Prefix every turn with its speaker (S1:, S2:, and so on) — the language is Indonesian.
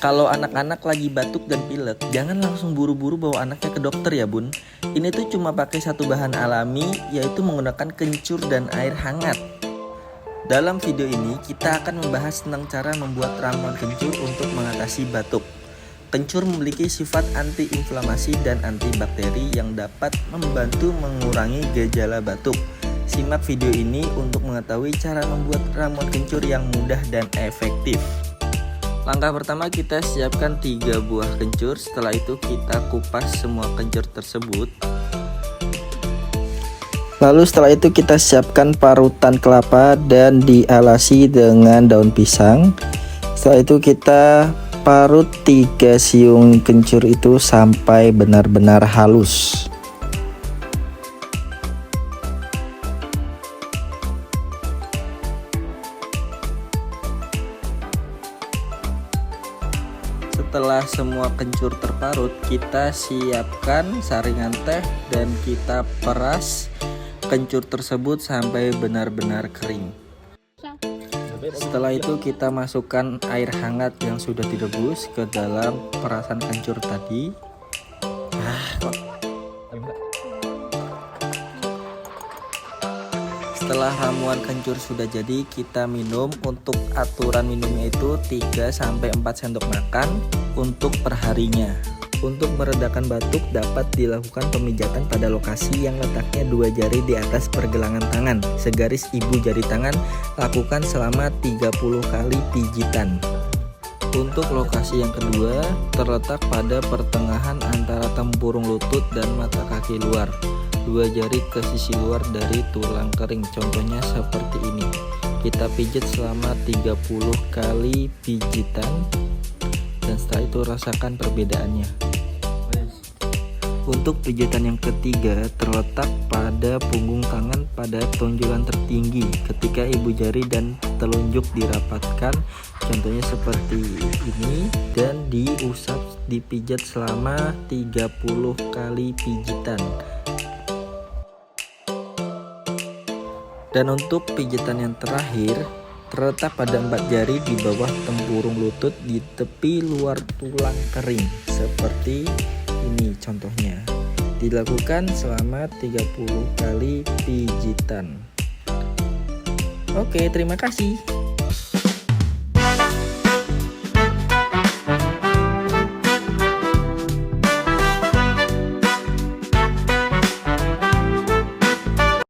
S1: Kalau anak-anak lagi batuk dan pilek, jangan langsung buru-buru bawa anaknya ke dokter ya bun. Ini tuh cuma pakai satu bahan alami, yaitu menggunakan kencur dan air hangat. Dalam video ini kita akan membahas tentang cara membuat ramuan kencur untuk mengatasi batuk. Kencur memiliki sifat antiinflamasi dan antibakteri yang dapat membantu mengurangi gejala batuk. Simak video ini untuk mengetahui cara membuat ramuan kencur yang mudah dan efektif. Langkah pertama, kita siapkan 3 buah kencur. Setelah itu kita kupas semua kencur tersebut. Lalu setelah itu kita siapkan parutan kelapa dan dialasi dengan daun pisang. Setelah itu kita parut 3 siung kencur itu sampai benar-benar halus. Setelah semua kencur terparut, kita siapkan saringan teh dan kita peras kencur tersebut sampai benar-benar kering. Setelah itu kita masukkan air hangat yang sudah direbus ke dalam perasan kencur tadi. Setelah ramuan kencur sudah jadi, kita minum. Untuk aturan minumnya itu 3-4 sendok makan untuk perharinya. Untuk meredakan batuk dapat dilakukan pemijatan pada lokasi yang letaknya 2 jari di atas pergelangan tangan, segaris ibu jari tangan. Lakukan selama 30 kali pijitan. Untuk lokasi yang kedua terletak pada pertengahan antara tempurung lutut dan mata kaki luar. 2 jari ke sisi luar dari tulang kering, contohnya seperti ini. Kita pijit selama 30 kali pijitan dan setelah itu rasakan perbedaannya. Untuk pijitan yang ketiga terletak pada punggung tangan pada tonjolan tertinggi. Ketika ibu jari dan telunjuk dirapatkan, contohnya seperti ini, dan diusap dipijat selama 30 kali pijitan. Dan untuk pijitan yang terakhir terletak pada 4 jari di bawah tempurung lutut di tepi luar tulang kering, seperti ini contohnya. Dilakukan selama 30 kali pijitan. Oke, terima kasih.